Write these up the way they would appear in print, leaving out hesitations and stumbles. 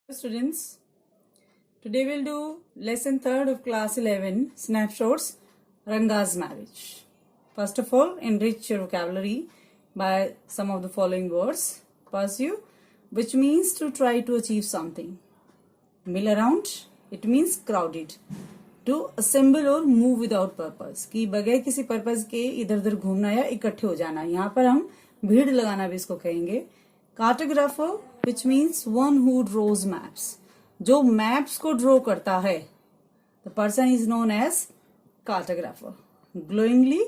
Students, today we'll do lesson 3rd of class 11, snapshots, Ranga's marriage. First of all, enrich your vocabulary by some of the following words. Pursue, which means to try to achieve something. Mill around, it means crowded. To assemble or move without purpose, कि बगैर किसी purpose के इधर उधर घूमना या इकट्ठे हो जाना. यहाँ पर हम भीड़ लगाना भी इसको कहेंगे. Cartographer, which means one who draws maps. जो मैप्स को ड्रॉ करता है, the person is known as cartographer. Glowingly,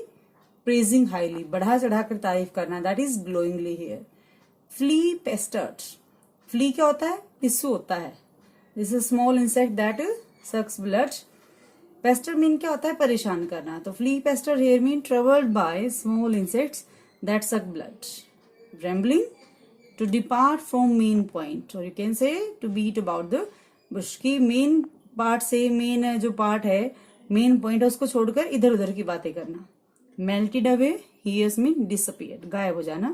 praising highly, बढ़ा चढ़ाकर तारीफ करना, that is glowingly here. Flea pestered. Flea क्या होता है? पिस्सू होता है. This is a small insect that sucks blood. Pester mean क्या होता है? परेशान करना. तो flea pestered here mean troubled by small insects that suck blood. Rambling, to depart from main point, or you can say to beat about the bush. की main part से main जो part है, मेन पॉइंट है, उसको छोड़कर इधर उधर की बातें करना. Melted away, hears mean disappeared, गायब हो जाना.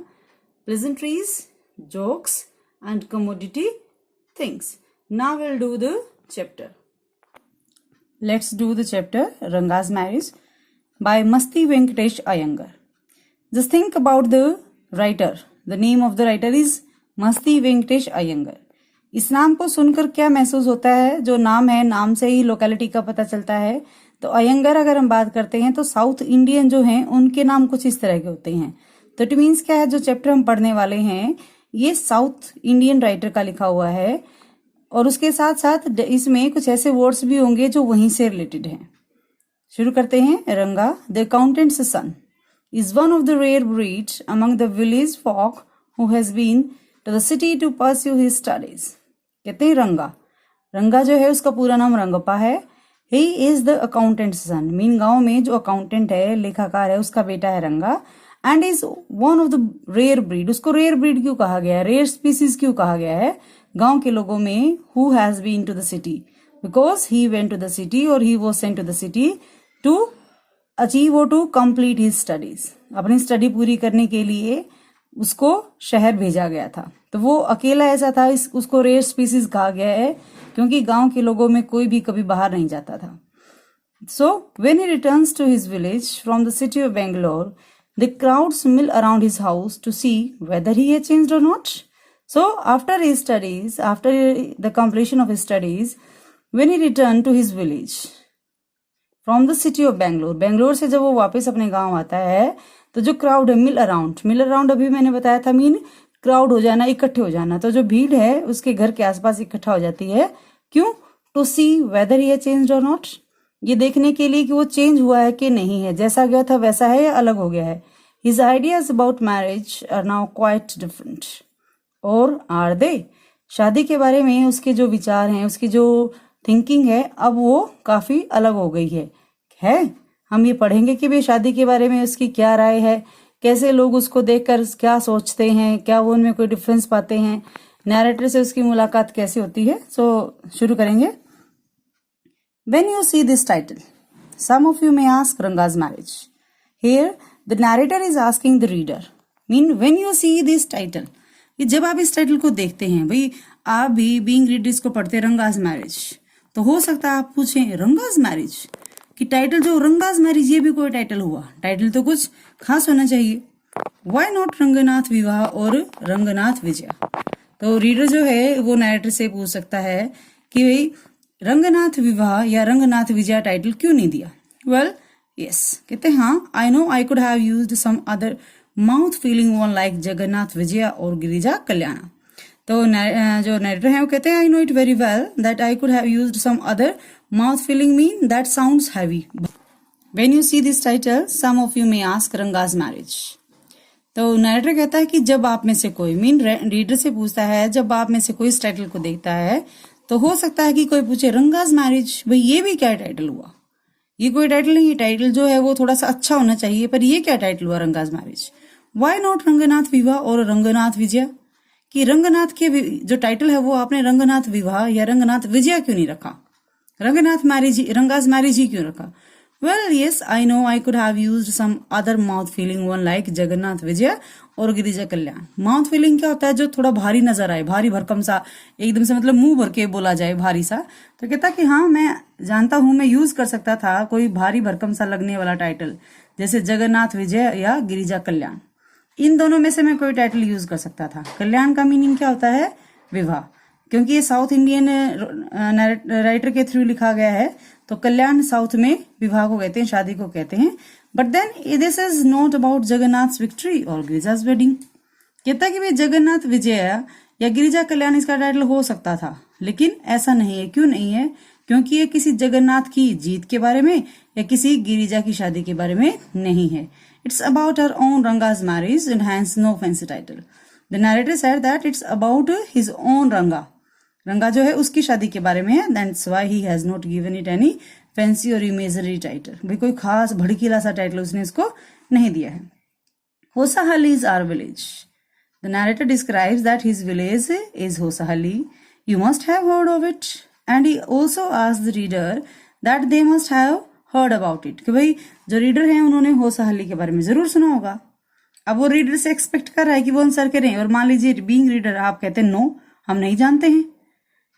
Pleasantries, jokes and commodity things. Now we'll do the chapter. Let's do the chapter Ranga's marriage by Masti Venkatesh Iyengar. Just think about the writer. The name of the writer is मस्ती वेंकटेश अयंगर. इस नाम को सुनकर क्या महसूस होता है? जो नाम है, नाम से ही लोकेलिटी का पता चलता है. तो अयंगर अगर हम बात करते हैं तो साउथ इंडियन जो हैं उनके नाम कुछ इस तरह के होते हैं. तो इट मीन्स क्या है, जो चैप्टर हम पढ़ने वाले हैं ये साउथ इंडियन राइटर का लिखा हुआ है, और उसके साथ साथ इसमें कुछ ऐसे वर्ड्स भी होंगे जो वहीं से रिलेटेड हैं. शुरू करते हैं. Ranga, the accountant's son, is one of the rare breeds among the village folk who has been to the city to pursue his studies. कहते हैं रंगा. रंगा जो है उसका पूरा नाम रंगप्पा है. He is the accountant's son. Mean गांव में जो अकाउंटेंट है, लेखाकार है, उसका बेटा है रंगा. And is one of the rare breed. उसको rare breed क्यों कहा गया है? rare species क्यों कहा गया है गांव के लोगों में? Who has been to the city. Because he went to the city or he was sent to the city to achieve और टू कंप्लीट हिज स्टडीज. अपनी स्टडी पूरी करने के लिए उसको शहर भेजा गया था. तो वो अकेला ऐसा था, उसको रेयर स्पीसीज कहा गया है क्योंकि गांव के लोगों में कोई भी कभी बाहर नहीं जाता था. So when he returns to his village from the city of Bangalore, the crowds mill around his house to see weather he has changed और not. So after his studies, after the completion of his studies, when he return to his village from the city of Bangalore, Bangalore से जब वो वापस अपने गांव आता है तो जो क्राउड है, मिल अराउंड अभी मैंने बताया था मीन क्राउड हो जाना, इकट्ठे हो जाना. तो जो भीड़ है उसके घर के आसपास इकट्ठा हो जाती है. क्यों? To see weather he has changed और नॉट. ये देखने के लिए कि वो चेंज हुआ है कि नहीं है, जैसा गया था वैसा है या अलग हो गया है. His ideas about marriage are now quite different. और आर दे, शादी के बारे में उसके जो विचार हैं, उसकी जो थिंकिंग है, अब वो काफी अलग हो गई है. हम ये पढ़ेंगे कि भी शादी के बारे में उसकी क्या राय है, कैसे लोग उसको देखकर क्या सोचते हैं, क्या वो उनमें कोई डिफरेंस पाते हैं, नैरेटर से उसकी मुलाकात कैसे होती है. सो शुरू करेंगे. When you see this title, some of you may ask Ranga's marriage. Here the narrator is asking the reader. Mean when you see this title, जब आप इस टाइटल को देखते हैं, भाई आप भी बीइंग रीडर इसको पढ़ते रंगाज मैरिज, तो हो सकता है आप पूछें रंगाज मैरिज कि टाइटल जो रंगाज मैरिज, ये भी कोई टाइटल हुआ? टाइटल तो कुछ खास होना चाहिए. व्हाई नॉट रंगनाथ विवाह और रंगनाथ विजया. तो रीडर जो है वो नैरेटर से पूछ सकता है कि भाई रंगनाथ विवाह या रंगनाथ विजया टाइटल क्यों नहीं दिया. वेल यस, कहते हैं हाँ, I know I could have used some other mouth filling one like Jagannath Vijaya और गिरिजा कल्याणा. तो जो नैरेटर है वो कहते हैं I know it very well that I could have used some other mouth filling mean that sounds heavy. When you see this title, some of you may ask Ranga's marriage. तो नैरेटर कहता है कि जब आप में से कोई, मीन रीडर से पूछता है, जब आप में से कोई इस टाइटल को देखता है तो हो सकता है कि कोई पूछे रंगाज मैरिज, भाई ये भी क्या टाइटल हुआ? ये कोई टाइटल नहीं. टाइटल जो है वो थोड़ा सा अच्छा होना चाहिए, पर ये क्या टाइटल हुआ Ranga's marriage. Why not Ranganath विवाह और रंगनाथ विजया. कि रंगनाथ के जो टाइटल है वो आपने रंगनाथ विवाह या रंगनाथ विजया क्यों नहीं रखा? रंगनाथ मैरिज, रंगाज मैरिज ही क्यों रखा? Well yes, I know I could have used some other mouth filling one like Jagannath Vijaya और गिरिजा कल्याण। माउथ फिलिंग क्या होता है, जो थोड़ा भारी नजर आए, भारी भरकम सा, एकदम से मतलब मुंह भर के बोला जाए भारी सा। तो कहता कि हाँ मैं जानता हूं, मैं यूज कर सकता था कोई भारी भरकम सा लगने वाला टाइटल, जैसे जगन्नाथ विजय या गिरिजा कल्याण। इन दोनों में से मैं कोई टाइटल यूज कर सकता था। कल्याण का मीनिंग क्या होता है, विवाह, क्योंकि ये साउथ इंडियन राइटर के थ्रू लिखा गया है, तो कल्याण साउथ में विवाह को कहते हैं, शादी को कहते हैं। But then this is not about Jagannath victory और गिरिजा's वेडिंग। कहता है कि भाई जगन्नाथ विजय या गिरिजा कल्याण इसका टाइटल हो सकता था, लेकिन ऐसा नहीं है। क्यों नहीं है? क्योंकि ये किसी जगन्नाथ की जीत के बारे में या किसी गिरिजा की शादी के बारे में नहीं है। It's about her own Ranga's marriage and hence no fancy title. The narrator said that it's about his own Ranga. रंगा जो है उसकी शादी के बारे में है। That's why he has not given it any fancy or imaginary title. भाई कोई खास भड़कीला सा टाइटल उसने इसको नहीं दिया है। Hosahalli is our village. The narrator describes that his village is Hosahalli. You must have heard of it. And he also asks the reader that they must have heard about it. कि भाई जो reader हैं उन्होंने होसाहली के बारे में जरूर सुना होगा। अब वो रीडर से एक्सपेक्ट कर रहा है कि वो आंसर करें, और मान लीजिए बीइंग रीडर आप कहते हैं नो, हम नहीं जानते हैं।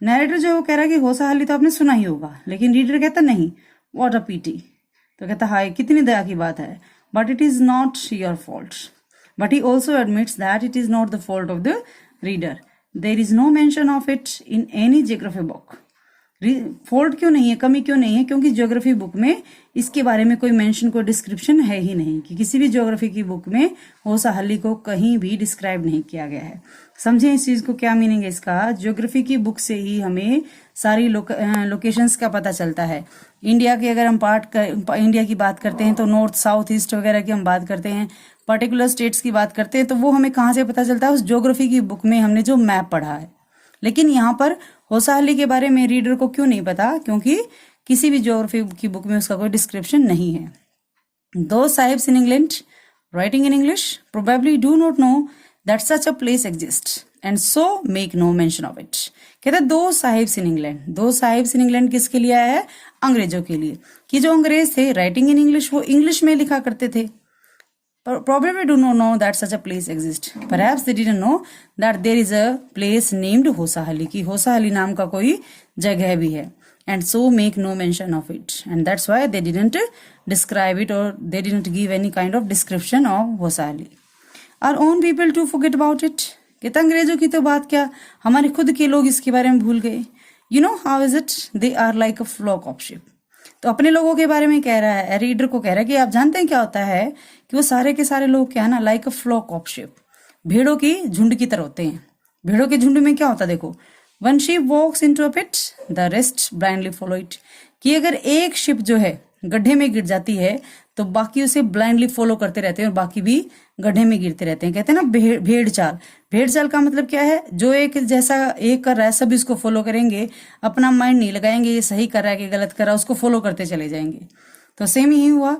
नरेटर जो कह रहा है कि होसाहली तो आपने सुना ही होगा, लेकिन रीडर कहता नहीं, व्हाट अ पीटी। तो कहता हाय कितनी दया की बात है, but it is not your fault. But he also admits that it is not the fault of the reader. There is no mention of it in any geography book. Fault क्यों नहीं है, कमी क्यों नहीं है? क्योंकि ज्योग्राफी बुक में इसके बारे में कोई मेंशन, कोई डिस्क्रिप्शन है ही नहीं, कि किसी भी ज्योग्राफी की बुक में होसाहली को कहीं भी डिस्क्राइब नहीं किया गया है। समझे इस चीज को, क्या मीनिंग है इसका? ज्योग्राफी की बुक से ही हमें सारी लोकेशंस का पता चलता है। इंडिया की अगर हम इंडिया की बात करते हैं तो नॉर्थ साउथ ईस्ट वगैरह की हम बात करते हैं, पर्टिकुलर स्टेट्स की बात करते हैं, तो वो हमें कहाँ से पता चलता है? उस ज्योग्राफी की बुक में हमने जो मैप पढ़ा है। लेकिन यहाँ पर होसाहली के बारे में रीडर को क्यों नहीं पता? क्योंकि किसी भी ज्योग्राफी की बुक में उसका कोई डिस्क्रिप्शन नहीं है। दो sahibs in England writing in English probably do not know that such a place exist and so make no mention of it. कहते हैं दो साहिब्स इन इंग्लैंड। दो साहिब्स इन इंग्लैंड किसके लिए आया है? अंग्रेजों के लिए, कि जो अंग्रेज थे राइटिंग इन इंग्लिश, वो इंग्लिश में लिखा करते थे। Probably do not know that such a place exists. Perhaps they didn't know that there is a place named Hosahalli, कि होसाहली नाम का कोई जगह भी है, and so make no mention of it, and that's why they didn't describe it or they didn't give any kind of description of Hosahalli. Our own people too forget about it. कहता अंग्रेजों की तो बात क्या, हमारे खुद के लोग इसके बारे में भूल गए। You know how is it? They are like a flock of sheep. तो अपने लोगों के बारे में कह रहा है, रीडर को कह रहा है कि आप जानते हैं क्या होता है कि वो सारे के सारे लोग क्या है ना, like a flock of sheep, भेड़ों की झुंड की तरह होते हैं। भेड़ों के झुंड में क्या होता है देखो, one sheep walks into a pit the rest blindly follow it. कि अगर एक शिप जो है गड्ढे में गिर जाती है तो बाकी उसे ब्लाइंडली फॉलो करते रहते हैं और बाकी भी गड्ढे में गिरते रहते हैं। कहते हैं ना भेड़ चाल। भेड़ चाल का मतलब क्या है? जो एक जैसा एक कर रहा है सभी उसको फॉलो करेंगे, अपना माइंड नहीं लगाएंगे ये सही कर रहा है कि गलत कर रहा है, उसको फॉलो करते चले जाएंगे। तो सेम ही हुआ।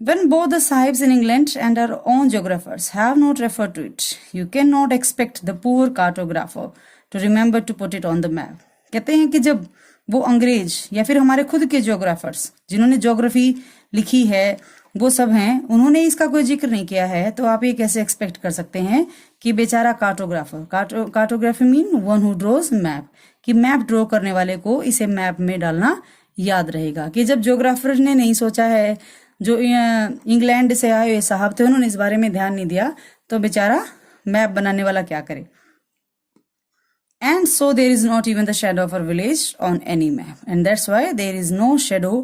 When both the sahibs in England and our own geographers have not referred to it, you cannot expect the poor cartographer to remember to put it on the map. कहते हैं कि जब वो अंग्रेज या फिर हमारे खुद के ज्योग्राफर्स जिन्होंने ज्योग्राफी लिखी है वो सब हैं, उन्होंने इसका कोई जिक्र नहीं किया है, तो आप ये कैसे एक्सपेक्ट कर सकते हैं कि बेचारा cartographer, cartography mean one who draws map, कि मैप ड्रॉ करने वाले को इसे मैप में डालना याद रहेगा। कि जब ज्योग्राफर ने नहीं सोचा है, जो इंग्लैंड से आए हुए साहब थे उन्होंने इस बारे में ध्यान नहीं दिया, तो बेचारा मैप बनाने वाला क्या करे। And so there is not even the shadow of our village on any map, and that's why there is no shadow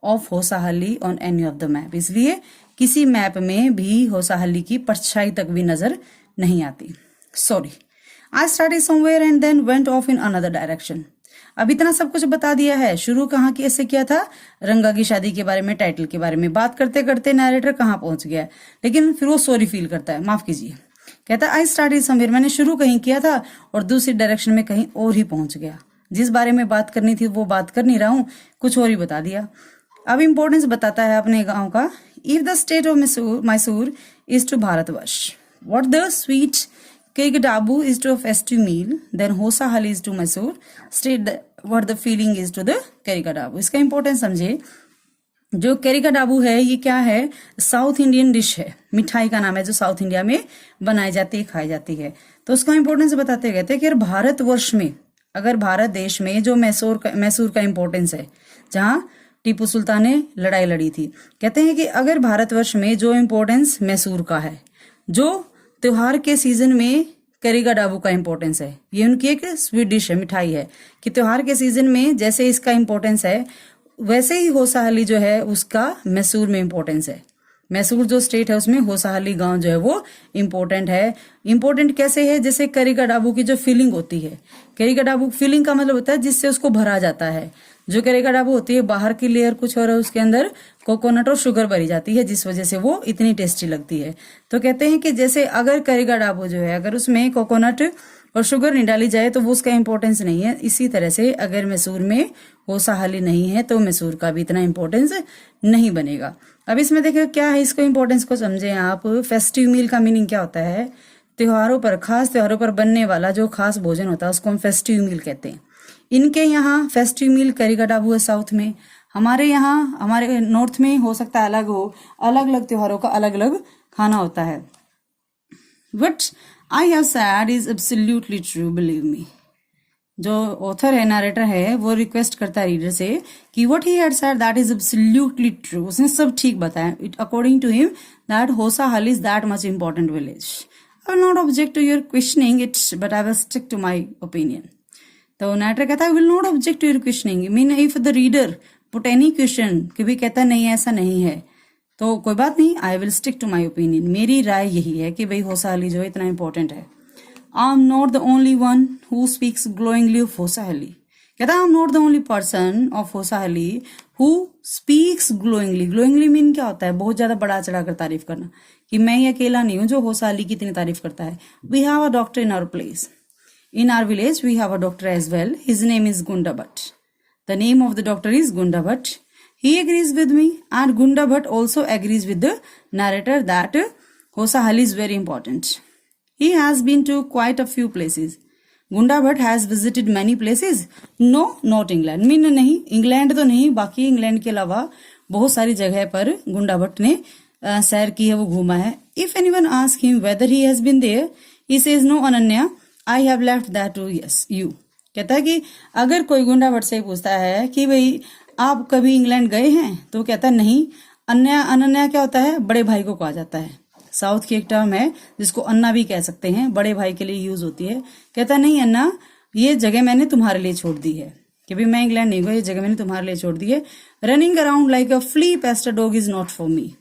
of होसाहली on any of the map. इसलिए किसी मैप में भी होसाहली की परछाई तक भी नजर नहीं आती। Sorry, I started somewhere and then went off in another direction. अब इतना सब कुछ बता दिया है। शुरू कहाँ की ऐसे किया था? रंगा की शादी के बारे में, टाइटल के बारे में बात करते करते नरेटर कहाँ पहुंच गया, लेकिन फिर वो सॉरी फील करता है, माफ कीजिए। कहता है आई स्टार्टेड समवेयर, मैंने शुरू कहीं किया था और दूसरी डायरेक्शन में कहीं और ही पहुंच गया। जिस बारे में बात करनी थी वो बात कर नहीं रहा हूं, कुछ और ही बता दिया। अब इंपॉर्टेंस बताता है अपने गांव का। If the state of Mysore is to Bharatvarsh, what the sweet Keragadabu is to festive meal, then Hosahalli is to Mysore state, what the feeling is to the Keragadabu. इसका इंपॉर्टेंस समझे। जो कैरिका डाबू है ये क्या है, साउथ इंडियन डिश है, मिठाई का नाम है जो साउथ इंडिया में बनाई जाती है, खाई जाती है। तो उसका इंपॉर्टेंस बताते कहते हैं कि भारतवर्ष में, अगर भारत देश में जो मैसूर का इंपॉर्टेंस है, जहां टीपू सुल्तान ने लड़ाई लड़ी थी, कहते हैं कि अगर भारतवर्ष में जो इंपॉर्टेंस मैसूर का है, जो त्योहार के सीजन में कैरिका डाबू का इंपॉर्टेंस है, ये उनकी एक स्वीट डिश है, मिठाई है, कि त्योहार के सीजन में जैसे इसका इंपॉर्टेंस है वैसे ही होसाहली जो है उसका मैसूर में इंपॉर्टेंस है। मैसूर जो स्टेट है उसमें होसाहली गांव जो है वो इम्पोर्टेंट है। इम्पोर्टेंट कैसे है, जैसे कैरिका डाबू की जो फीलिंग होती है, कैरिका डाबू फीलिंग का मतलब होता है जिससे उसको भरा जाता है। जो कैरिका डाबू होती है बाहर की लेयर कुछ और उसके अंदर कोकोनट और शुगर भरी जाती है, जिस वजह से वो इतनी टेस्टी लगती है। तो कहते हैं कि जैसे अगर कैरिका डाबू जो है अगर उसमें कोकोनट और शुगर नहीं डाली जाए तो वो उसका इंपॉर्टेंस नहीं है। इसी तरह से अगर मैसूर में होसाहली नहीं है तो मैसूर का भी इतना इंपॉर्टेंस नहीं बनेगा। अब इसमें देखिए क्या है, इसको इंपॉर्टेंस को समझें आप। फेस्टिव मील का मीनिंग क्या होता है, त्योहारों पर, खास त्योहारों पर बनने वाला जो खास भोजन होता है उसको हम फेस्टिव मील कहते हैं। इनके यहाँ फेस्टिव मील कैरिका डाबू है साउथ में, हमारे यहाँ हमारे नॉर्थ में हो सकता है अलग हो, अलग अलग त्योहारों का अलग अलग खाना होता है। What I have said is absolutely true, believe me. जो ऑथर है, नरेटर है, वो रिक्वेस्ट करता है रीडर से कि what he had said that is absolutely true. उसने सब ठीक बताया. It according to him that Hosahali is that much important village. I will not object to your questioning it, but I will stick to my opinion. तो narrator कहता है I will not object to your questioning. I mean if the reader put any question कि भी कहता नहीं ऐसा नहीं है तो कोई बात नहीं, I will stick to my opinion. मेरी राय यही है कि भाई होसाहली जो है इतना इंपॉर्टेंट है। I am not the only one who speaks glowingly of Hosahalli. कहता I am not the only person of Hosahalli who speaks glowingly. Glowingly mean क्या होता है, बहुत ज्यादा बड़ा चढ़ाकर तारीफ करना, कि मैं ही अकेला नहीं हूं जो होसाहली की इतनी तारीफ करता है। We have a doctor in our place, in our village we have a doctor as well, his name is Gunda Bhatt. The name of the doctor is Gunda Bhatt. He agrees with me, and Gunda Bhatt also agrees with the narrator that Hosahali is very important. He has been to quite a few places. Gunda Bhatt has visited many places. No, not England. Mean नहीं, England तो नहीं, बाकी England के अलावा बहुत सारी जगह पर गुंडा भट्ट ने सैर की है, वो घूमा है. If anyone asks him whether he has been there, he says no, Ananya, I have left that to yes, you. कहता है कि अगर कोई गुंडा भट्ट से पूछता है कि भाई आप कभी इंग्लैंड गए हैं, तो कहता नहीं. अनन्या क्या होता है, बड़े भाई को कहा जाता है. साउथ की एक टर्म है जिसको अन्ना भी कह सकते हैं, बड़े भाई के लिए यूज होती है. कहता नहीं अन्ना, ये जगह मैंने तुम्हारे लिए छोड़ दी है, कि भाई मैं इंग्लैंड नहीं गया, ये जगह मैंने तुम्हारे लिए छोड़ दी है. Running around like a flea pestered dog is not for me.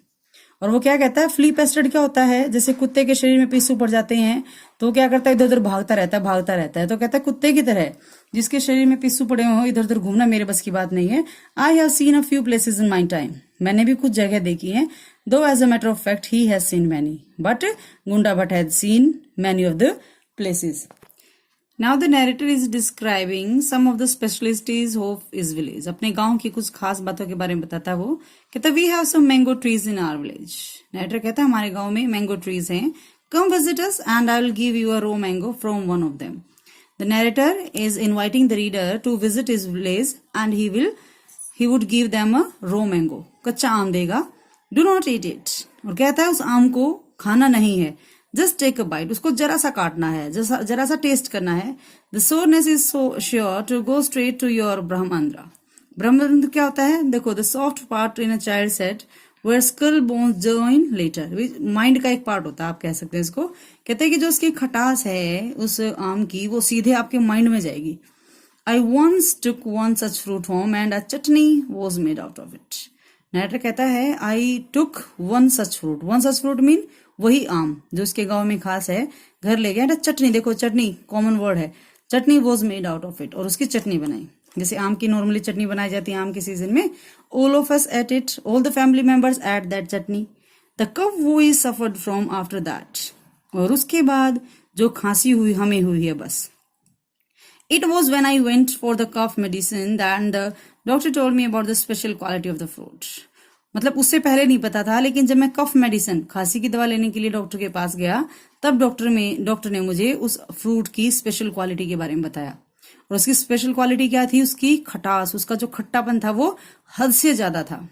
और वो क्या कहता है, फ्ली पेस्टेड क्या होता है, जैसे कुत्ते के शरीर में पिस्सू पड़ जाते हैं तो क्या करता है, इधर उधर भागता रहता है. तो कहता है कुत्ते की तरह जिसके शरीर में पिस्सू पड़े हो, इधर उधर घूमना मेरे बस की बात नहीं है. I have seen a few places in my time. मैंने भी कुछ जगह देखी हैं. Though as a matter of fact he has seen many, but Gunda Bhatt has seen many of the places. Now the narrator is describing some of the specialties of his village. अपने गांव की कुछ खास बातों के बारे में बताता है वो. कहता we have some mango trees in our village. Narrator कहता है हमारे गांव में मैंगो ट्रीज हैं. Come visit us and I will give you a raw mango from one of them. The narrator is inviting the reader to visit his village and he would give them a raw mango. कच्चा आम देगा. Do not eat it. और कहता है उस आम को खाना नहीं है. जस्ट टेक अ बाइट, उसको जरा सा काटना है, जरा सा टेस्ट करना है. The soreness is so sure to go straight to your brahmarandhra. ब्रह्मांद्र क्या होता है, देखो the soft part in a child set where skull bones join later. Mind का एक पार्ट होता है, आप कह सकते हैं इसको. कहते हैं कि जो उसकी खटास है उस आम की, वो सीधे आपके माइंड में जाएगी. I once took one such fruit home and a chutney was made out of it. Narrator कहता है I took one such fruit mean वही आम जो उसके गांव में खास है, घर ले गया. चटनी, देखो चटनी कॉमन वर्ड है, chutney was made out of it, और उसकी चटनी बनाई. जैसे आम की नॉर्मली चटनी बनाई जाती है आम के सीजन में. All of us ate it, all the family members ate that chutney. The cough we is suffered from after that. और उसके बाद जो खांसी हुई हमें हुई है बस. It was when I went for the cough medicine that the doctor told me about the special quality of the fruit. मतलब उससे पहले नहीं पता था, लेकिन जब मैं कफ मेडिसिन, खांसी की दवा लेने के लिए डॉक्टर के पास गया, तब डॉक्टर ने मुझे उस फ्रूट की स्पेशल क्वालिटी के बारे में बताया. और उसकी स्पेशल क्वालिटी क्या थी, उसकी खटास, उसका जो खट्टापन था वो हद से ज्यादा था.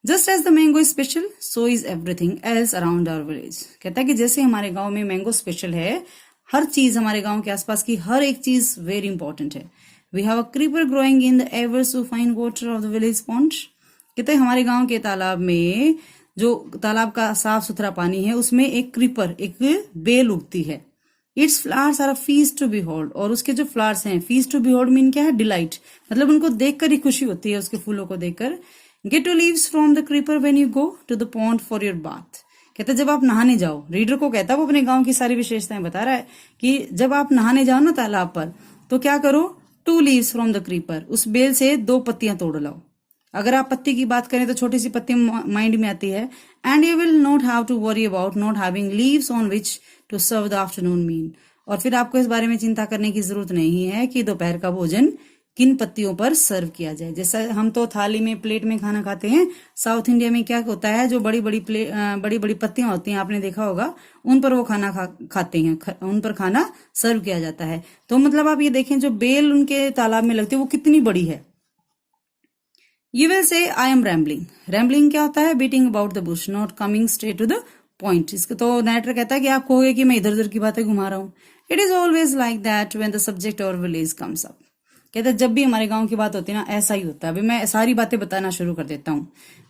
Just as the mango is special so is everything else around our village. कहता है कि जैसे हमारे गांव में मैंगो स्पेशल है, हर चीज हमारे गांव के आसपास की हर एक चीज वेरी इंपॉर्टेंट है। We have a creeper growing in the ever so fine water of the village pond. कहते हैं हमारे गांव के तालाब में, जो तालाब का साफ सुथरा पानी है, उसमें एक क्रीपर, एक बेल उगती है। Its flowers are a feast to behold. और उसके जो फ्लावर्स हैं, फीस्ट टू बिहोल्ड मीन क्या है? डिलाइट, मतलब उनको देखकर ही खुशी होती है, उसके फूलों को देखकर। Get two leaves from the creeper when you go to the pond for your bath. कहते जब आप नहाने जाओ, रीडर को कहता है, वो अपने गांव की सारी विशेषताएं बता रहा है कि जब आप नहाने जाओ ना तालाब पर, तो क्या करो? 2 लीव्स फ्रॉम द क्रीपर, उस बेल से 2 पत्तियां तोड़ लाओ। अगर आप पत्ती की बात करें तो छोटी सी पत्ती माइंड में आती है। And you will not have to worry about not having leaves on which to serve the afternoon meal. और फिर आपको इस बारे में चिंता करने की जरूरत नहीं है कि दोपहर का भोजन किन पत्तियों पर सर्व किया जाए। जैसा हम तो थाली में, प्लेट में खाना खाते हैं, साउथ इंडिया में क्या होता है, जो बड़ी बड़ी पत्तियां होती हैं, आपने देखा होगा, उन पर वो खाना खाते हैं, उन पर खाना सर्व किया जाता है। तो मतलब आप ये देखें, जो बेल उनके तालाब में लगती है वो कितनी बड़ी है। You will say I am rambling. Rambling क्या होता है? Beating about the bush, not coming straight to the point. इसको तो नरेटर कहता है कि आप कहोगे कि मैं इधर उधर की बातें घुमा रहा हूँ। It is always like that when the subject or village comes up. कहता है जब भी हमारे गांव की बात होती है ना, ऐसा ही होता है। अभी मैं सारी बातें बताना शुरू कर देता हूँ।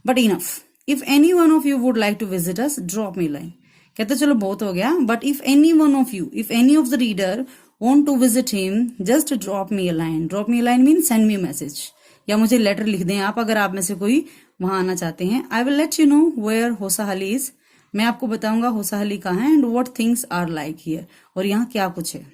But enough. If any one of you would like to visit us, drop me a line. कहते चलो बहुत हो गया, but if any one of you, if any of the reader want to visit him, just drop me a line. Drop me a line means send me a message. या मुझे letter लिख दें आप, अगर आप में से कोई वहां आना चाहते हैं। I will let you know where Hosahalli is. मैं आपको बताऊंगा होसाहली कहाँ है, and what things are like here, और यहाँ क्या कुछ है।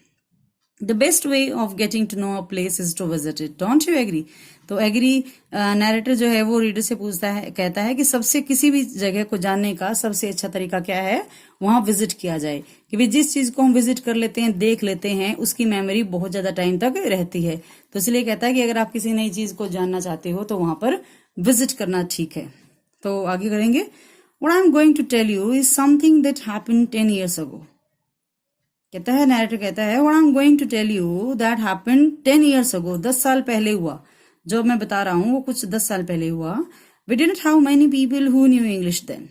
The best way of getting to know a place is to visit it. Don't you agree? तो एग्री नैरेटर जो है वो रीडर से पूछता है, कहता है कि सबसे किसी भी जगह को जानने का सबसे अच्छा तरीका क्या है? वहां विजिट किया जाए। कि भाई जिस चीज को हम विजिट कर लेते हैं, देख लेते हैं, उसकी मेमोरी बहुत ज्यादा टाइम तक रहती है। तो इसलिए कहता है कि अगर आप किसी नई चीज को जानना चाहते हो तो वहां पर विजिट करना ठीक है। तो आगे करेंगे। What I'm going to tell you is something that happened 10 years ago. कहता है, नैरेटर कहता है, What I'm going to tell you that happened 10 years ago. 10 साल पहले हुआ। जो मैं बता रहा हूँ वो कुछ 10 साल पहले हुआ। We didn't have many people who knew English then.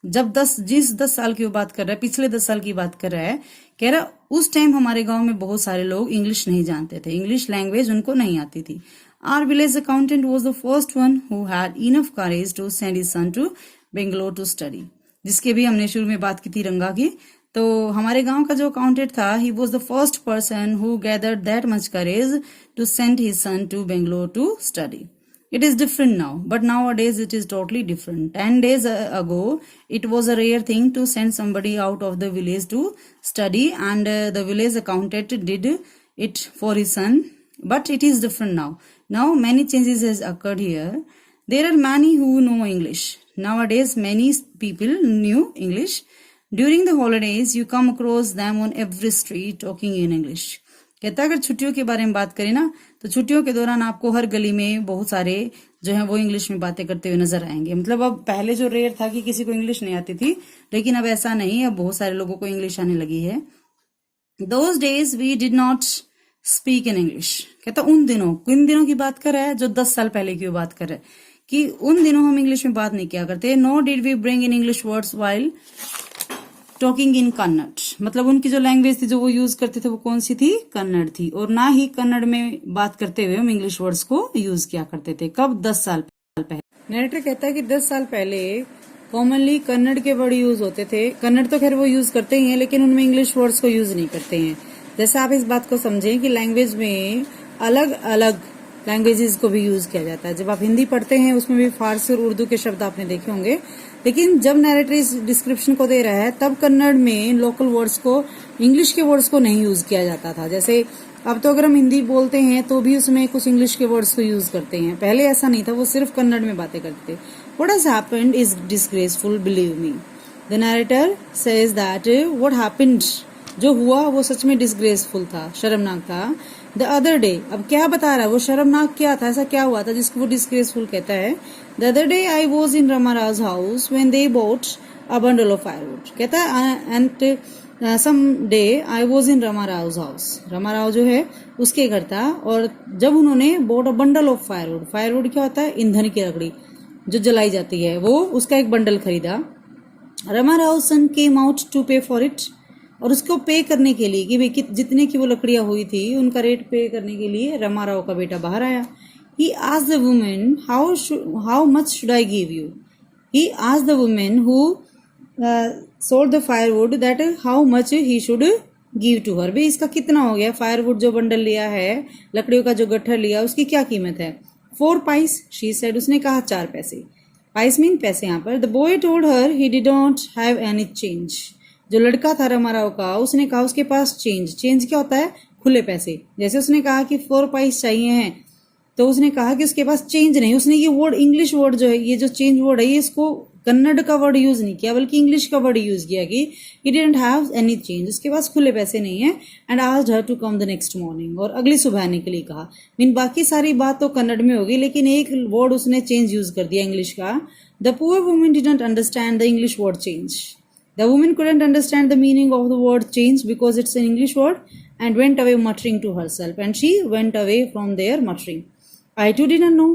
जब 10 साल की वो बात कर रहा है, पिछले 10 साल की बात कर रहा है, कह रहा उस टाइम हमारे गांव में बहुत सारे लोग इंग्लिश नहीं जानते थे, इंग्लिश लैंग्वेज उनको नहीं आती थी। Our village accountant was the first one who had enough courage to send his son to Bangalore to study. जिसके भी हमने शुरू में बात की थी, रंगा की। तो हमारे गांव का जो अकाउंटेंट था, he was the first person who gathered that much courage to send his son to Bangalore to study. It is different now, but nowadays it is totally different. 10 days ago, it was a rare thing to send somebody out of the village to study, and the village accountant did it for his son. But it is different now. Now many changes has occurred here. There are many who know English. Nowadays many people knew English. During the holidays, you come across them on every street talking in English. कहता है अगर छुट्टियों के बारे में बात करें ना, तो छुट्टियों के दौरान आपको हर गली में बहुत सारे जो है वो इंग्लिश में बातें करते हुए नजर आएंगे। मतलब अब पहले जो रेयर था कि किसी को इंग्लिश नहीं आती थी, लेकिन अब ऐसा नहीं है, अब बहुत सारे लोगों को इंग्लिश आने लगी है। Those days we did not speak in English. कहता उन दिनों, किन दिनों की बात कर रहा है? जो 10 साल पहले की बात कर रहा है कि उन दिनों हम इंग्लिश में बात नहीं किया करते। Nor did we bring in English words while talking in Kannada. मतलब उनकी जो लैंग्वेज थी जो वो यूज करते थे वो कौन सी थी? कन्नड़ थी। और ना ही कन्नड़ में बात करते हुए हम इंग्लिश वर्ड्स को यूज किया करते थे। कब? 10 साल पहले। नरेटर कहता है कि 10 साल पहले कॉमनली कन्नड़ के वर्ड यूज होते थे। कन्नड़ तो खैर वो यूज करते ही हैं, लेकिन उनमें इंग्लिश वर्ड्स को यूज नहीं करते हैं। जैसे आप इस बात को समझें कि लैंग्वेज में अलग अलग लैंग्वेजेस को भी यूज किया जाता है। जब आप हिंदी पढ़ते हैं उसमें भी फारसी और उर्दू के शब्द आपने देखे होंगे, लेकिन जब नैरेटर इस डिस्क्रिप्शन को दे रहा है तब कन्नड़ में लोकल वर्ड्स को, इंग्लिश के वर्ड्स को नहीं यूज किया जाता था। जैसे अब तो अगर हम हिंदी बोलते हैं तो भी उसमें कुछ इंग्लिश के वर्ड्स को यूज करते हैं, पहले ऐसा नहीं था, वो सिर्फ कन्नड़ में बातें करते थे। What has happened is disgraceful, believe me. The narrator says that what happened, जो हुआ वो सच में डिसग्रेसफुल था, शर्मनाक था। द अदर डे, अब क्या बता रहा है वो? शर्मनाक क्या था, ऐसा क्या हुआ था जिसको वो डिसग्रेसफुल कहता है? The other day I was in Ramarao's house when they bought a bundle of firewood. कहता है and some day I was in Ramarao's house. Ramarao जो है उसके घर था, और जब उन्होंने bought a bundle of firewood, firewood क्या होता है? ईंधन की लकड़ी। जो जलाई जाती है, वो उसका एक बंडल खरीदा। रमा राव सन केम आउट टू पे फॉर इट, और उसको पे करने के लिए कि भाई जितने की वो लकड़ियां हुई थी उनका रेट पे करने के लिए रमा राव का बेटा बाहर आया। He asked the woman how much should I give you. He asked the woman who sold the firewood that how much he should give to her. भाई इसका कितना हो गया, फायरवुड जो बंडल लिया है, लकड़ियों का जो गट्ठर लिया, उसकी क्या कीमत है। 4 पाइस शी सेड, उसने कहा 4 पैसे। पाइस मीन पैसे यहाँ पर। The boy told her he did not have any change. जो लड़का था रमाराव का, उसने कहा उसके पास चेंज क्या होता है, खुले पैसे। जैसे उसने कहा कि 4 पाइस चाहिए हैं, तो उसने कहा कि उसके पास चेंज नहीं। उसने ये वर्ड, इंग्लिश वर्ड जो है, ये जो चेंज वर्ड है, ये इसको कन्नड़ का वर्ड यूज नहीं किया, बल्कि इंग्लिश का वर्ड यूज किया कि he didn't have any change, उसके पास खुले पैसे नहीं है। And asked her to come the next morning, और अगली सुबह आने के लिए कहा। मीन बाकी सारी बात तो कन्नड़ में होगी, लेकिन एक वर्ड उसने चेंज यूज कर दिया इंग्लिश का। The poor woman didn't understand the English word change. The woman couldn't understand the meaning of the word change because it's an English word, and went away muttering to herself. And she went away from there muttering. I too didn't know.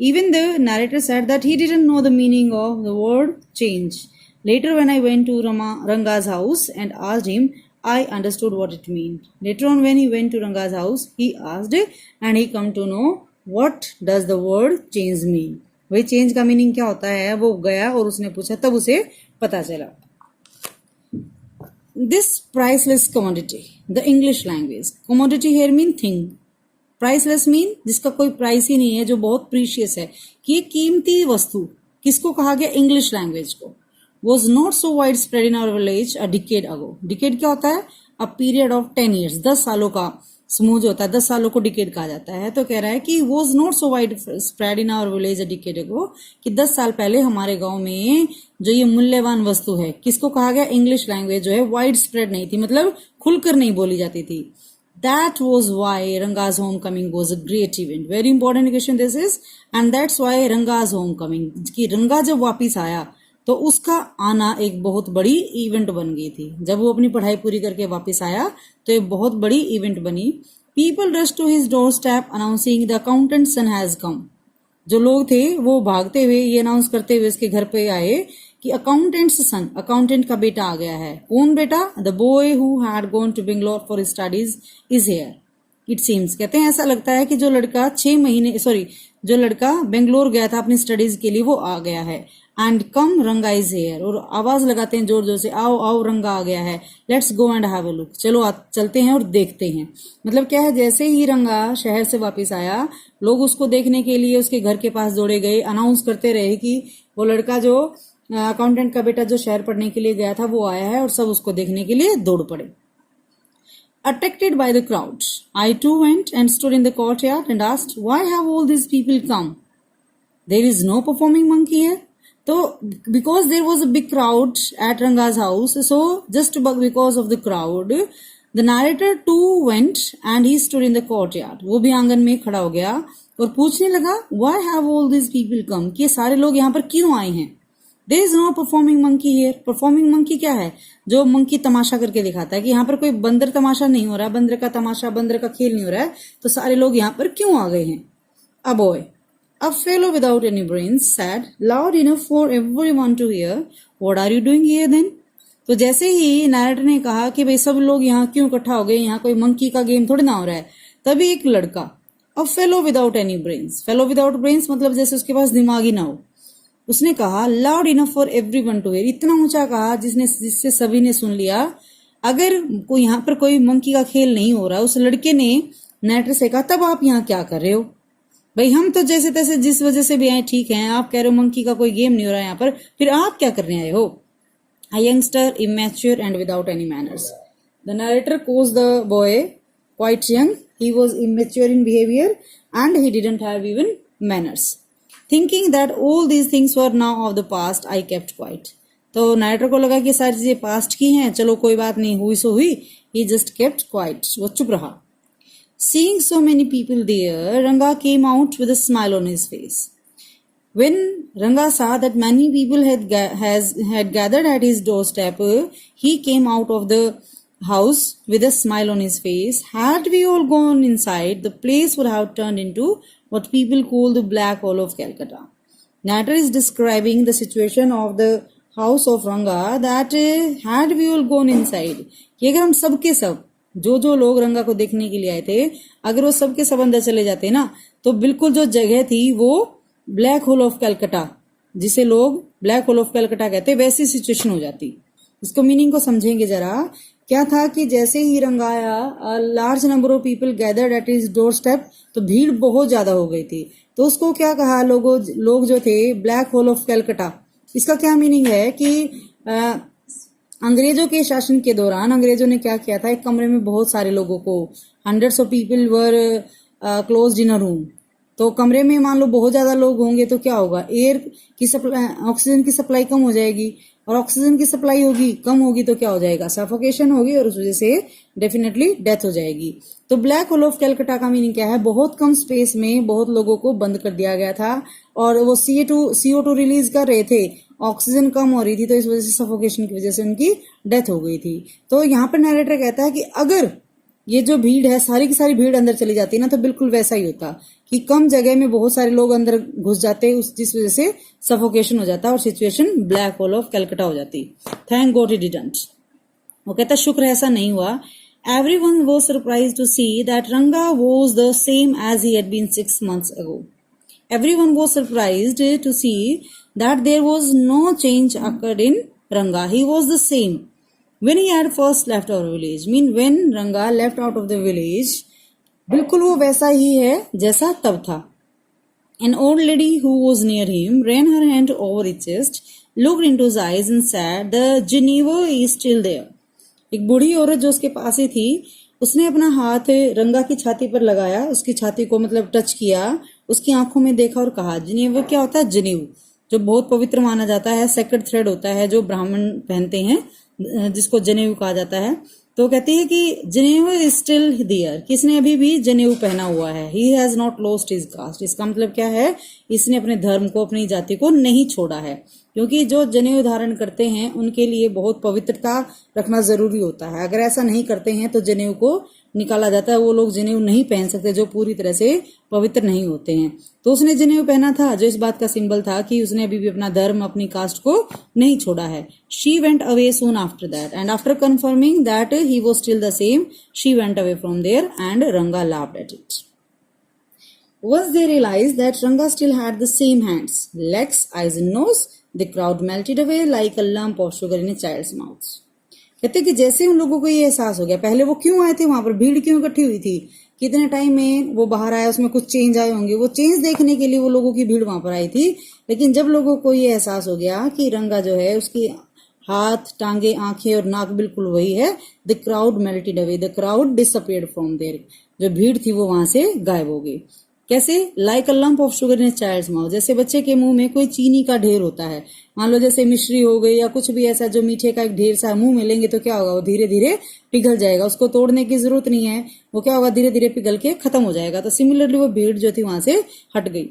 Even the narrator said that he didn't know the meaning of the word change. Later, when I went to Ranga's house and asked him, I understood what it meant. Later on, when he went to Ranga's house, he asked, and he come to know what does the word change mean. वही change का meaning क्या होता है, वो गया और उसने पूछा, तब उसे पता चला। This priceless commodity, the English language. Commodity here mean thing. Priceless mean जिसका कोई प्राइस ही नहीं है, जो बहुत प्रीशियस है, कि ये कीमती वस्तु किसको कहा गया, इंग्लिश लैंग्वेज को। Was not so widespread in our village a decade ago. Decade क्या होता है, a period of 10 years, 10 सालों का समूह जो होता है, 10 सालों को डिकेड कहा जाता है। तो कह रहा है कि was not so widespread in our village a decade ago, कि 10 साल पहले हमारे गांव में जो ये मूल्यवान वस्तु है, किसको कहा गया, इंग्लिश लैंग्वेज जो है वाइड स्प्रेड नहीं थी, मतलब खुलकर नहीं बोली जाती थी। That was why Ranga's homecoming was a great event. Very important question this is, and that's why Ranga's homecoming, कि रंगा जब वापिस आया तो उसका आना एक बहुत बड़ी इवेंट बन गई थी। जब वो अपनी पढ़ाई पूरी करके वापस आया तो एक बहुत बड़ी इवेंट बनी। People rush to his doorstep announcing the accountant son has come. जो लोग थे वो भागते हुए ये अनाउंस करते हुए उसके घर पे आए कि अकाउंटेंट्स सन, अकाउंटेंट का बेटा आ गया है। कौन बेटा, the boy who had gone to Bangalore for studies is here. It seems, कहते हैं ऐसा लगता है कि जो लड़का जो लड़का बेंगलोर गया था अपनी स्टडीज के लिए, वो आ गया है। एंड कम रंगा इज हेयर, और आवाज लगाते हैं जोर जोर से, आओ आओ रंगा आ गया है। Let's go and have a look, चलो चलते हैं और देखते हैं। मतलब क्या है, जैसे ही रंगा शहर से वापस आया, लोग उसको देखने के लिए उसके घर के पास दौड़े गए, अनाउंस करते रहे कि वो लड़का जो अकाउंटेंट का बेटा जो शहर पढ़ने के लिए गया था वो आया है, और सब उसको देखने के लिए दौड़ पड़े। Attracted by the crowd, I too went and stood in the courtyard and asked, why have all these people come? There is no performing monkey here. So, because there was a big crowd at Ranga's house, so just because of the crowd, the narrator too went and he stood in the courtyard. वो भी आंगन में खड़ा हो गया और पूछने लगा, why have all these people come? कि सारे लोग यहाँ पर क्यों आए हैं? There is no performing monkey here. Performing monkey क्या है, जो मंकी तमाशा करके दिखाता है, कि यहाँ पर कोई बंदर तमाशा नहीं हो रहा, बंदर का तमाशा, बंदर का खेल नहीं हो रहा है, तो सारे लोग यहाँ पर क्यों आ गए हैं। A boy, a fellow without any brains, said loud enough for everyone to hear, what are you doing here then? तो जैसे ही नैरेटर ने कहा कि भाई सब लोग यहाँ क्यों इकट्ठा हो गए, यहाँ कोई मंकी का गेम थोड़ी ना हो रहा है, तभी एक लड़का, a fellow without any brains, fellow without brains मतलब जैसे उसके पास दिमाग ही ना हो, उसने कहा loud enough for everyone to hear, इतना ऊंचा कहा जिससे सभी ने सुन लिया। अगर कोई यहाँ पर कोई मंकी का खेल नहीं हो रहा, उस लड़के ने नैरेटर से कहा, तब आप यहाँ क्या कर रहे हो? भाई हम तो जैसे तैसे जिस वजह से भी आए ठीक हैं, आप कह रहे हो मंकी का कोई गेम नहीं हो रहा है यहाँ पर, फिर आप क्या करने आए हो? A youngster, immature and without any manners. The narrator calls the boy quite young. He was immature in behavior and he didn't have even manners. Thinking that all these things were now of the past, I kept quiet. तो narrator को लगा कि सारी चीजें past की हैं, चलो कोई बात नहीं, हुई सो हुई। He just kept quiet. वो चुप रहा। Seeing so many people there, Ranga came out with a smile on his face. When Ranga saw that many people had gathered at his doorstep, he came out of the house with a smile on his face. Had we all gone inside, the place would have turned into what people call the black hole of Calcutta. Narrator is describing the situation of the house of Ranga that had we all gone inside. कि अगर हम सबके सब जो लोग रंगा को देखने के लिए आए थे, अगर वो सबके सब अंदर चले जाते ना, तो बिल्कुल जो जगह थी वो ब्लैक होल ऑफ कलकत्ता, जिसे लोग ब्लैक होल ऑफ कलकत्ता कहते, वैसी सिचुएशन हो जाती। इसको मीनिंग को समझेंगे जरा। क्या था कि जैसे ही रंगा आया, large number of people gathered at his door step, तो भीड़ बहुत ज्यादा हो गई थी। तो उसको क्या कहा लोग जो थे, ब्लैक होल ऑफ कलकत्ता। इसका क्या मीनिंग है कि अंग्रेजों के शासन के दौरान अंग्रेजों ने क्या किया था, एक कमरे में बहुत सारे लोगों को, hundreds of people were closed in a room. तो कमरे में मान लो बहुत ज्यादा लोग होंगे तो क्या होगा, एयर की सप्लाई, ऑक्सीजन की सप्लाई कम हो जाएगी, और ऑक्सीजन की सप्लाई कम होगी तो क्या हो जाएगा, सफोकेशन होगी, और उस वजह से डेफिनेटली डेथ हो जाएगी। तो ब्लैक होल ऑफ कलकत्ता का मीनिंग क्या है, बहुत कम स्पेस में बहुत लोगों को बंद कर दिया गया था, और वो CO2 रिलीज कर रहे थे, ऑक्सीजन कम हो रही थी, तो इस वजह से सफोकेशन की वजह से उनकी डेथ हो गई थी। तो यहाँ पर नरेटर कहता है कि अगर ये जो भीड़ है, सारी की सारी भीड़ अंदर चली जाती ना, तो बिल्कुल वैसा ही होता कि कम जगह में बहुत सारे लोग अंदर घुस जाते, जिस वजह से सफोकेशन हो जाता और situation black hole of Calcutta हो जाती। Thank God it didn't. वो कहता शुक्र ऐसा नहीं हुआ। Everyone was surprised to see that Ranga was the same as he had been 6 months ago. Everyone was surprised to see that there was no change occurred in Ranga. He was the same when he had first left our village. When Ranga left out of the village, बिल्कुल वो वैसा ही है जैसा तब था। An old lady who was near him ran her hand over his chest, looked into his eyes and said, "The Geneva is still there." एक बूढ़ी औरत जो उसके पास ही थी, उसने अपना हाथ रंगा की छाती पर लगाया, उसकी छाती को मतलब टच किया, उसकी आंखों में देखा और कहा, जनेऊ क्या होता है, जनेऊ जो बहुत पवित्र माना जाता है, सेक्रेड थ्रेड होता है जो ब्राह्मण पहनते हैं, जिसको जनेऊ कहा जाता है। तो कहती है कि जनेऊ इज स्टिल देयर, किसने अभी भी जनेऊ पहना हुआ है। He has not lost his cast, इसका मतलब क्या है, इसने अपने धर्म को, अपनी जाति को नहीं छोड़ा है, क्योंकि जो जनेऊ धारण करते हैं उनके लिए बहुत पवित्रता रखना जरूरी होता है। अगर ऐसा नहीं करते हैं तो जनेऊ को निकाला जाता है, वो लोग जनेऊ नहीं पहन सकते जो पूरी तरह से पवित्र नहीं होते हैं। तो उसने जनेऊ पहना था, जो इस बात का सिंबल था कि उसने अभी भी अपना धर्म, अपनी कास्ट को नहीं छोड़ा है। She went away soon after that and after confirming that he was still the same, she went away from there and Ranga laughed at it. Once they realized that Ranga still had the same hands, legs, eyes and nose, the crowd melted away like a lump of sugar in a child's mouth. कहते कि जैसे उन लोगों को ये एहसास हो गया, पहले वो क्यों आए थे वहां पर, भीड़ क्यों इकट्ठी हुई थी, कितने टाइम में वो बाहर आया, उसमें कुछ चेंज आए होंगे, वो चेंज देखने के लिए वो लोगों की भीड़ वहां पर आई थी। लेकिन जब लोगों को ये एहसास हो गया कि रंगा जो है, उसकी हाथ, टांगे, आंखें और नाक बिल्कुल वही है, the crowd melted away, the crowd disappeared from there, जो भीड़ थी वो वहां से गायब हो गई। कैसे, like a lump of sugar in child's mouth, जैसे बच्चे के मुंह में कोई चीनी का ढेर होता है, मान लो जैसे मिश्री हो गई या कुछ भी ऐसा जो मीठे का एक ढेर सा मुंह में लेंगे तो क्या होगा, वो धीरे धीरे पिघल जाएगा, उसको तोड़ने की जरूरत नहीं है, वो क्या होगा, धीरे धीरे पिघल के खत्म हो जाएगा। तो सिमिलरली वो भीड़ जो थी वहां से हट गई।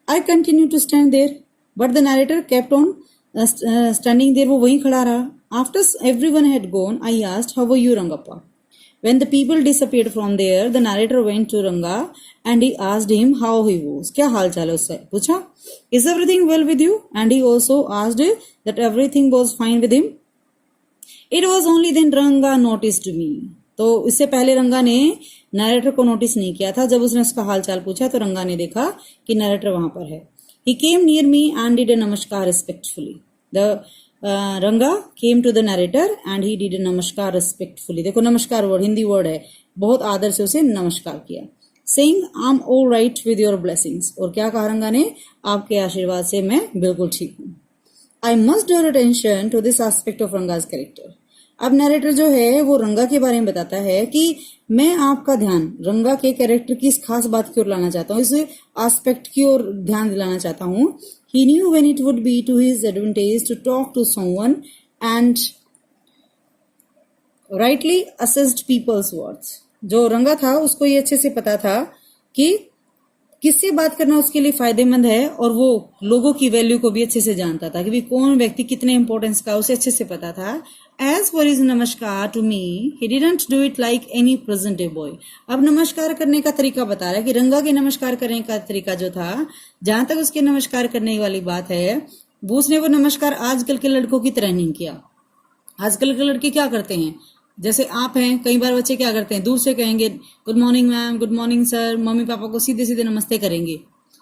I continue to stand there but the narrator kept on standing there, वो वहीं खड़ा रहा। After everyone had gone I asked, how were you Rangappa? When the people disappeared from there, the narrator went to Ranga and he asked him how he was. क्या हाल चाल है उससे पूछा, is everything well with you? And he also asked that everything was fine with him. It was only then Ranga noticed me. तो इससे पहले रंगा ने नरेटर को नोटिस नहीं किया था। जब उसने उसका हाल चाल पूछा तो रंगा ने देखा कि नरेटर वहां पर है। He came near me and did a namaskar respectfully. The Ranga came to the narrator and he did namaskar respectfully. देखो नमस्कार वर्ड हिंदी वर्ड है, बहुत आदर से उसे नमस्कार किया। Saying I am all right with your blessings, और क्या कहा रंगा ने, आपके आशीर्वाद से मैं बिल्कुल ठीक हूँ। I must draw attention to this aspect of Ranga's character. अब नरेटर जो है वो रंगा के बारे में बताता है कि मैं आपका ध्यान रंगा के कैरेक्टर की इस खास बात की ओर लाना चाहता हूँ, इस एस्पेक्ट की ओर ध्यान दिलाना चाहता हूँ। He knew when it would be to his advantage to talk to someone and rightly assessed people's words. जो रंगा था उसको ये अच्छे से पता था कि किससे बात करना उसके लिए फायदेमंद है, और वो लोगों की वैल्यू को भी अच्छे से जानता था कि भी कौन व्यक्ति कितने इंपॉर्टेंस का उसे अच्छे से पता था. As for his namaskar to me he didn't do it like any present day boy. अब नमस्कार करने का तरीका बता रहा है कि रंगा के नमस्कार करने का तरीका जो था, जहां तक उसके नमस्कार करने वाली बात है, वो उसने वो नमस्कार आजकल के लड़कों की तरह नहीं किया. आजकल के लड़के क्या करते हैं, जैसे आप हैं, कई बार बच्चे क्या करते हैं, दूर से कहेंगे good morning ma'am, good morning sir, mummy papa को सीधे सीधे नमस्ते करेंगे.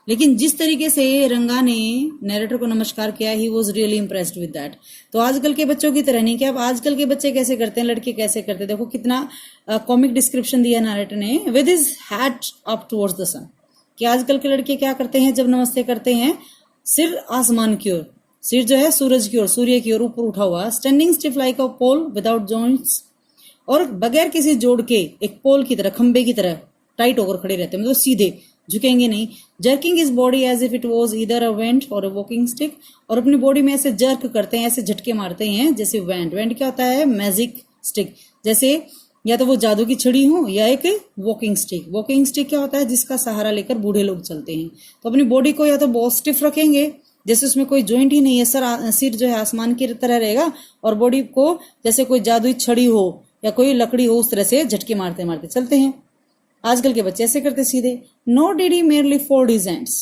लेकिन जिस तरीके से रंगा ने नरेटर को नमस्कार किया, he was really impressed with that. तो आजकल के बच्चों की तरह नहीं कि अब आजकल के बच्चे कैसे करते हैं, लड़के कैसे करते हैं. देखो कितना कॉमिक डिस्क्रिप्शन दिया नरेटर ने, with his hat up towards the sun, कि आजकल के लड़के क्या करते हैं जब नमस्ते करते हैं, सिर आसमान की ओर, सिर जो है सूरज की ओर, सूर्य की ओर ऊपर उठा हुआ, standing stiff like a pole without joints, और बगैर किसी जोड़ के एक पोल की तरह, खंबे की तरह टाइट होकर खड़े रहते हैं, मतलब सीधे झुकेंगे नहीं. Jerking his body as if it was either a wand or a walking stick, और अपनी बॉडी में ऐसे जर्क करते हैं, ऐसे झटके मारते हैं जैसे वेंट. वेंट क्या होता है, मैजिक स्टिक, जैसे या तो वो जादू की छड़ी हो या एक वॉकिंग स्टिक. वॉकिंग स्टिक क्या होता है, जिसका सहारा लेकर बूढ़े लोग चलते हैं. तो अपनी बॉडी को या तो बहुत स्टिफ रखेंगे, जैसे उसमें कोई जॉइंट ही नहीं है, सिर जो है आसमान की तरह रहेगा, और बॉडी को जैसे कोई जादुई छड़ी हो या कोई लकड़ी हो, उस तरह से झटके मारते मारते चलते हैं. आजकल के बच्चे ऐसे करते सीधे. Not did he merely fold his hands,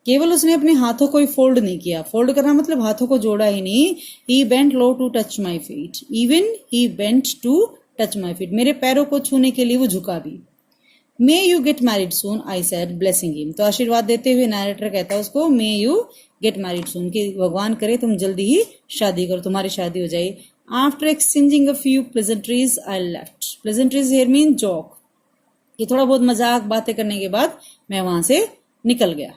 केवल उसने अपने हाथों को ही फोल्ड नहीं किया. फोल्ड करना मतलब हाथों को जोड़ा ही नहीं. He bent low to touch my feet, even he bent to touch my feet, मेरे पैरों को छूने के लिए वो झुका भी. May you get married soon I said blessing him, तो आशीर्वाद देते हुए नरेटर कहता है उसको, may you get married soon, कि भगवान करे तुम जल्दी ही शादी करो, तुम्हारी शादी हो जाए. After exchanging a few pleasantries I left. Pleasantries here mean joke, ये थोड़ा बहुत मजाक बातें करने के बाद मैं वहां से निकल गया.